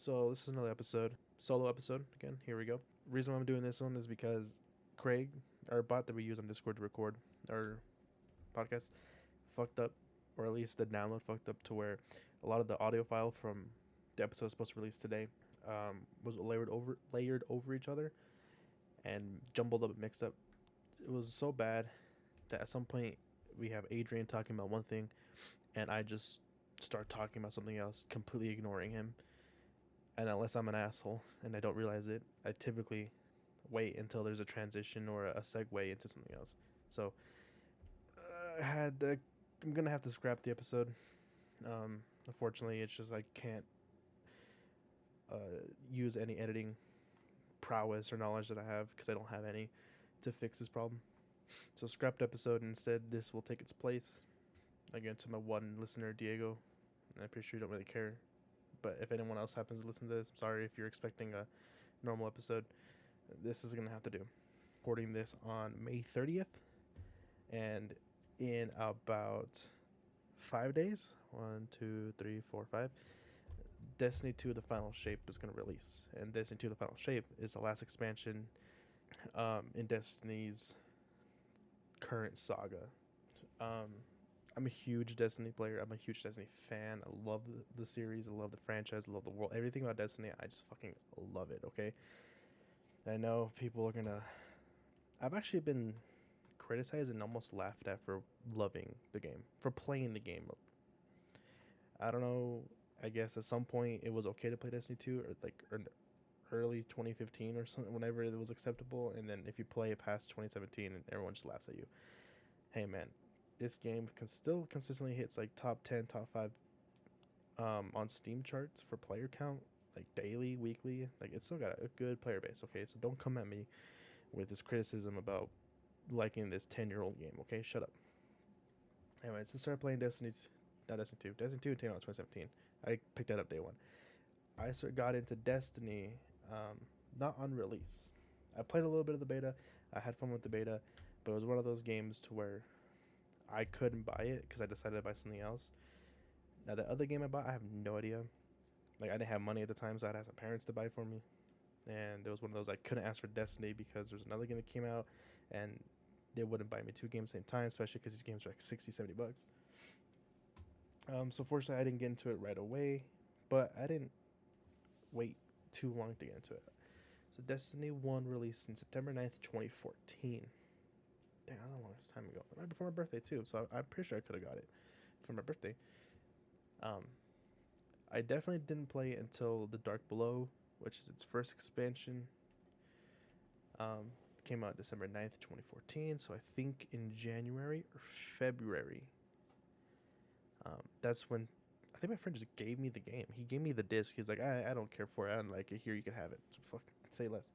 So this is another episode, solo episode again. Here we go. Reason why I'm doing this one is because Craig, our bot that we use on Discord to record our podcast, fucked up, or at least the download fucked up to where a lot of the audio file from the episode supposed to release today was layered over each other and jumbled up and mixed up. It was so bad that at some point we have Adrian talking about one thing, and I just start talking about something else, completely ignoring him. And unless I'm an asshole and I don't realize it, I typically wait until there's a transition or a segue into something else. So I'm gonna have to scrap the episode. Unfortunately, it's just I can't use any editing prowess or knowledge that I have because I don't have any to fix this problem. So scrapped episode. Instead, this will take its place. Again, to my one listener, Diego. I'm pretty sure you don't really care, but if anyone else happens to listen to this, I'm sorry if you're expecting a normal episode. This is gonna have to do. Recording this on May 30th, and in about 5 days, 1, 2, 3, 4, 5, Destiny 2 The Final Shape is going to release. And Destiny 2 The Final Shape is the last expansion in Destiny's current saga. I'm a huge Destiny player. I'm a huge Destiny fan. I love the series. I love the franchise. I love the world. Everything about Destiny, I just fucking love it, okay? I know people are going to... I've actually been criticized and almost laughed at for loving the game, for playing the game. I don't know. I guess at some point it was okay to play Destiny 2 or early 2015 or something, whenever it was acceptable. And then if you play it past 2017, and everyone just laughs at you. Hey man, this game can still consistently hits like top 10, top 5 on Steam charts for player count, like daily, weekly. Like it's still got a good player base. Okay, so don't come at me with this criticism about liking this 10-year-old game. Okay, shut up. Anyways, I started playing Destiny 2. Destiny 2 came out in 2017. I picked that up day one. I got into Destiny, not on release. I played a little bit of the beta. I had fun with the beta, but it was one of those games to where I couldn't buy it because I decided to buy something else. Now, the other game I bought, I have no idea. Like, I didn't have money at the time, so I'd ask my parents to buy it for me. And it was one of those I couldn't ask for Destiny because there's another game that came out, and they wouldn't buy me two games at the same time, especially because these games are like $60-$70. So fortunately, I didn't get into it right away, but I didn't wait too long to get into it. So Destiny 1 released in September 9th, 2014. Damn, that's the longest time ago. Right before my birthday, too. So I'm pretty sure I could have got it for my birthday. I definitely didn't play it until The Dark Below, which is its first expansion. Came out December 9th, 2014. So I think in January or February. That's when I think my friend just gave me the game. He gave me the disc. He's like, I don't care for it. I don't like it. Here, you can have it. So fuck, say less.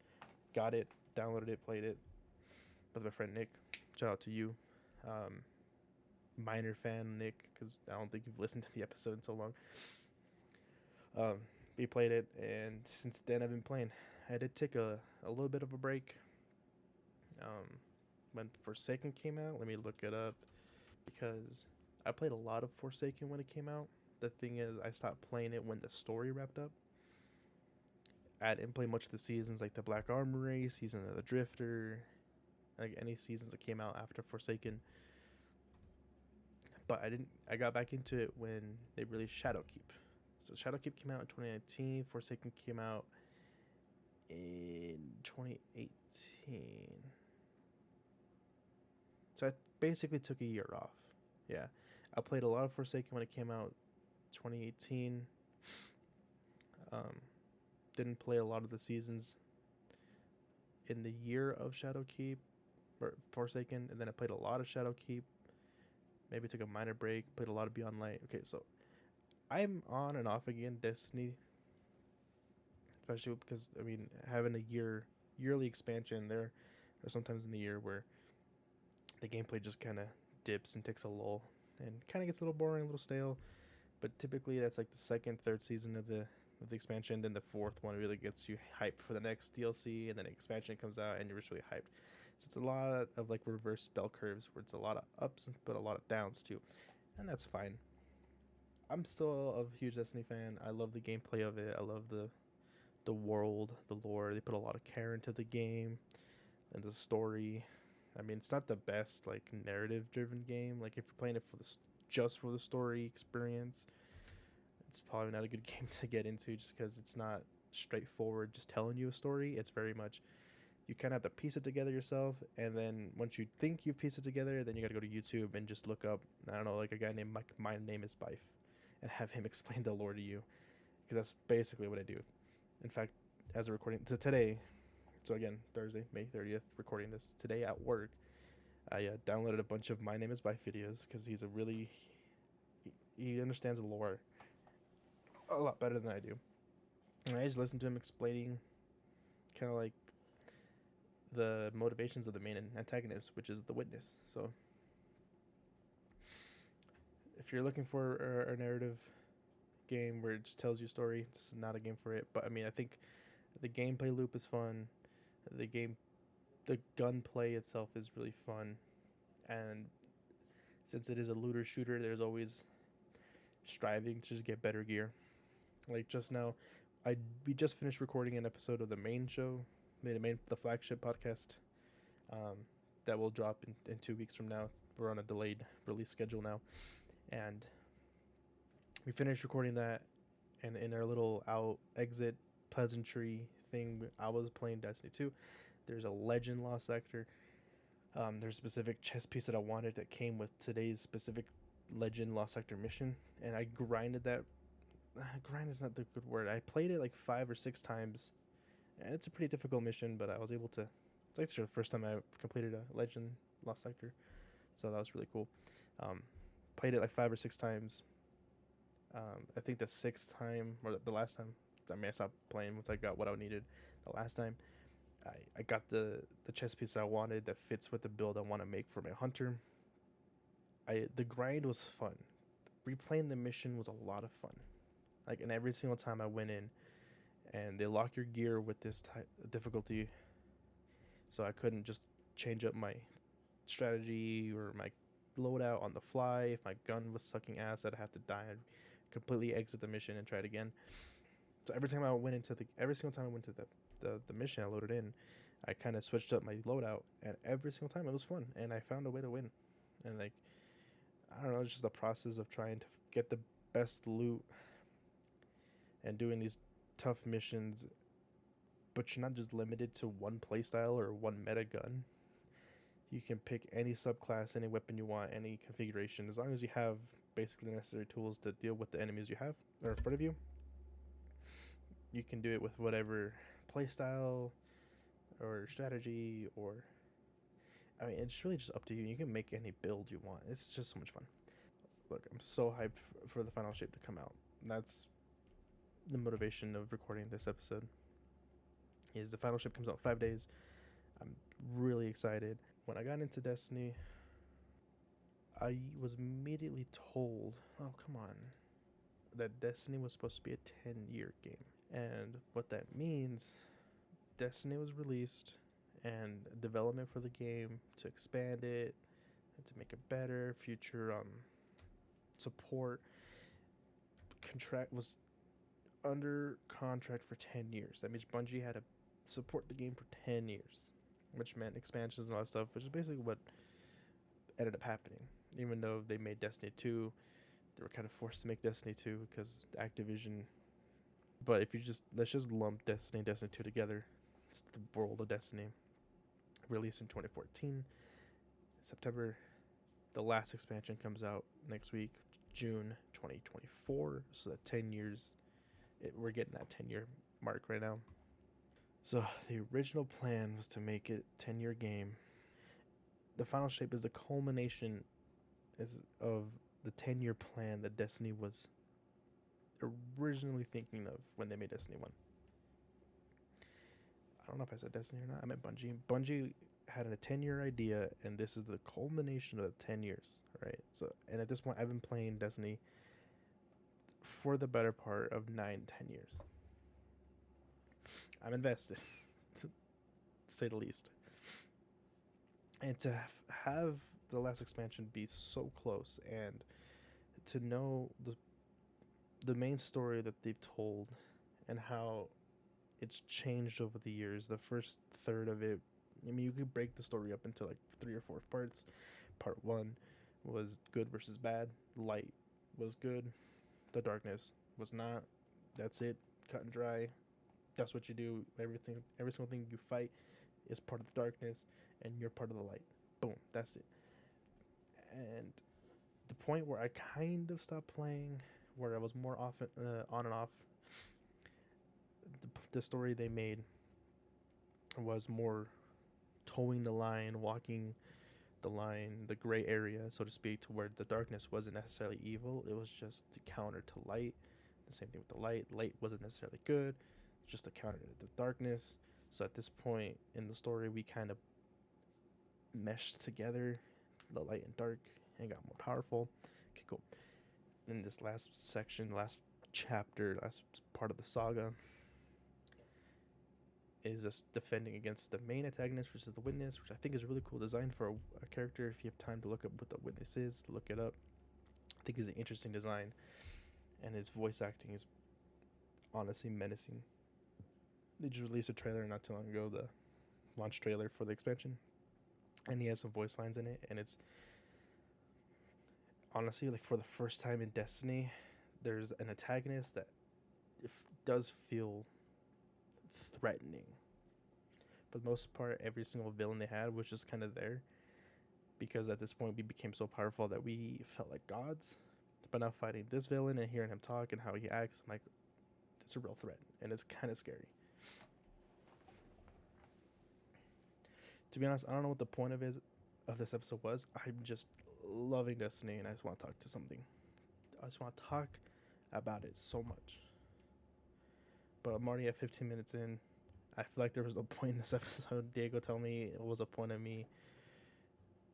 Got it, downloaded it, played it with my friend Nick. Shout out to you. Minor fan, Nick, because I don't think you've listened to the episode in so long. We played it, and since then I've been playing. I did take a little bit of a break. When Forsaken came out, let me look it up, because I played a lot of Forsaken when it came out. The thing is, I stopped playing it when the story wrapped up. I didn't play much of the seasons, like the Black Armory, Season of the Drifter, like any seasons that came out after Forsaken. But I got back into it when they released Shadowkeep. So Shadowkeep came out in 2019. Forsaken came out in 2018. So I basically took a year off. Yeah. I played a lot of Forsaken when it came out 2018. Didn't play a lot of the seasons in the year of Shadowkeep or Forsaken, and then I played a lot of Shadowkeep. Maybe took a minor break, played a lot of Beyond Light. Okay, so I'm on and off again Destiny, especially because I mean having a yearly expansion there, or sometimes in the year where the gameplay just kind of dips and takes a lull and kind of gets a little boring, a little stale. But typically that's like the second, third season of the expansion. Then the fourth one really gets you hyped for the next DLC, and then the expansion comes out and you're just really hyped. So it's a lot of like reverse bell curves where it's a lot of ups but a lot of downs too, and that's fine. I'm still a huge Destiny fan. I love the gameplay of it. I love the world, the lore. They put a lot of care into the game and the story. I mean, it's not the best like narrative driven game. Like if you're playing it for just for the story experience, it's probably not a good game to get into just because it's not straightforward just telling you a story. It's very much you kind of have to piece it together yourself, and then once you think you've pieced it together, then you got to go to YouTube and just look up, I don't know, like a guy named My Name is Bife, and have him explain the lore to you, because that's basically what I do. In fact, as a recording to today, so again, Thursday, May 30th, recording this today at work, I downloaded a bunch of My Name is Bife videos because he's a really he understands the lore a lot better than I do, and I just listened to him explaining kind of like the motivations of the main antagonist, which is the Witness. So if you're looking for a narrative game where it just tells you a story, this is not a game for it. But I mean, I think the gameplay loop is fun. The gunplay itself is really fun, and since it is a looter shooter, there's always striving to just get better gear. Like just now, we just finished recording an episode of the main show, the flagship podcast, that will drop in 2 weeks from now. We're on a delayed release schedule now, and we finished recording that, and in our little exit pleasantry thing, I was playing Destiny 2. There's a legend lost sector. There's a specific chess piece that I wanted that came with today's specific legend lost sector mission, and I grinded that. Grind is not the good word. I played it like 5 or 6 times, and it's a pretty difficult mission, but I was able to. It's actually the first time I completed a legend lost sector, so that was really cool. Played it like 5 or 6 times. I think the 6th time, or the last time, I mean, I stopped playing once I got what I needed. The last time, I got the chess piece I wanted that fits with the build I want to make for my hunter. The grind was fun. Replaying the mission was a lot of fun. Like, and every single time I went in, and they lock your gear with this difficulty, so I couldn't just change up my strategy or my loadout on the fly. If my gun was sucking ass, I'd have to die and completely exit the mission and try it again. So every single time I went to the mission I loaded in, I kind of switched up my loadout, and every single time it was fun, and I found a way to win. And like, I don't know, it's just the process of trying to get the best loot and doing these tough missions, but you're not just limited to one playstyle or one meta gun. You can pick any subclass, any weapon you want, any configuration, as long as you have basically the necessary tools to deal with the enemies you have or in front of you. You can do it with whatever playstyle or strategy, or I mean, it's really just up to you. You can make any build you want. It's just so much fun. Look, I'm so hyped for the final shape to come out. That's the motivation of recording this episode. Is the final shape comes out in 5 days. I'm really excited. When I got into Destiny, I was immediately told, oh, come on, that Destiny was supposed to be a 10-year game. And what that means, Destiny was released, and development for the game to expand it and to make it better, future support contract was under contract for 10 years. That means Bungie had to support the game for 10 years, which meant expansions and all that stuff, which is basically what ended up happening. Even though they made Destiny 2, they were kind of forced to make Destiny 2 because Activision. But if you let's just lump Destiny and Destiny 2 together. It's the world of Destiny. Released in 2014, September. The last expansion comes out next week, June 2024. So that 10 years, we're getting that 10-year mark right now. So the original plan was to make it 10-year game. The final shape is the culmination of the 10-year plan that Destiny was originally thinking of when they made Destiny 1. I don't know if I said Destiny or not. I meant Bungie. Bungie had a 10-year idea, and this is the culmination of 10 years, right? So, and at this point, I've been playing Destiny for the better part of 9-10 years. I'm invested, to say the least. And to have the last expansion be so close, and to know the main story that they've told and how it's changed over the years. The first third of it, I mean, you could break the story up into like 3 or 4 parts. Part one was good versus bad. Light was good. The darkness was not. That's it. Cut and dry. That's what you do. Every single thing you fight is part of the darkness, and you're part of the light. Boom. That's it. And the point where I kind of stopped playing, where I was more often on and off, the story they made was more towing the line, walking the line, the gray area, so to speak, to where the darkness wasn't necessarily evil. It was just the counter to light. The same thing with the light. Light wasn't necessarily good, just a counter to the darkness. So at this point in the story, we kind of meshed together, the light and dark, and got more powerful. Okay, cool. In this last section, last chapter, last part of the saga, is us defending against the main antagonist versus the witness, which I think is a really cool design for a character. If you have time to look up what the witness is, look it up. I think it's an interesting design, and his voice acting is honestly menacing. They just released a trailer not too long ago, the launch trailer for the expansion, and he has some voice lines in it, and it's honestly, like, for the first time in Destiny, there's an antagonist that does feel threatening. For the most part, every single villain they had was just kind of there, because at this point we became so powerful that we felt like gods. But now fighting this villain and hearing him talk and how he acts, I'm like, it's a real threat, and it's kind of scary. To be honest, I don't know what the point of this episode was. I'm just loving Destiny, and I just want to talk to something. I just want to talk about it so much. But I'm already at 15 minutes in. I feel like there was no point in this episode. Diego, tell me it was a point of me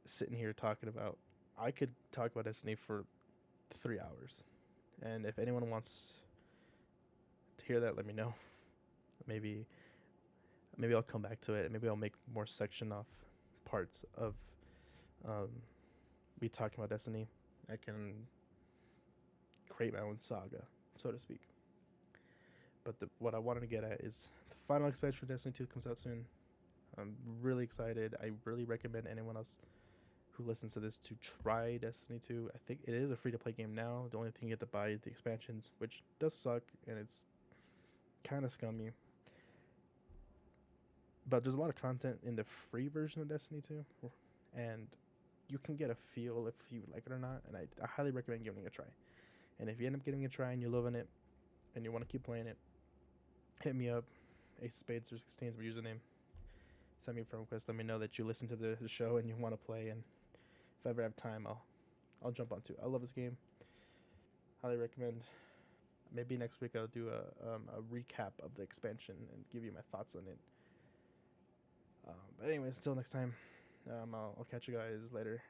sitting here talking about. I could talk about Destiny for 3 hours, and if anyone wants to hear that, let me know. Maybe I'll come back to it. Maybe I'll make more section off parts of me talking about Destiny. I can create my own saga, so to speak. But what I wanted to get at is the final expansion for Destiny 2 comes out soon. I'm really excited. I really recommend anyone else who listens to this to try Destiny 2. I think it is a free-to-play game now. The only thing you get to buy is the expansions, which does suck, and it's kind of scummy. But there's a lot of content in the free version of Destiny 2, and you can get a feel if you like it or not, and I highly recommend giving it a try. And if you end up giving it a try and you're loving it, and you want to keep playing it, hit me up. Ace of Spades 16 is my username. Send me a friend request. Let me know that you listen to the show and you want to play, and if I ever have time, I'll jump onto it. I love this game. Highly recommend. Maybe next week I'll do a recap of the expansion and give you my thoughts on it. But anyways, until next time, I'll catch you guys later.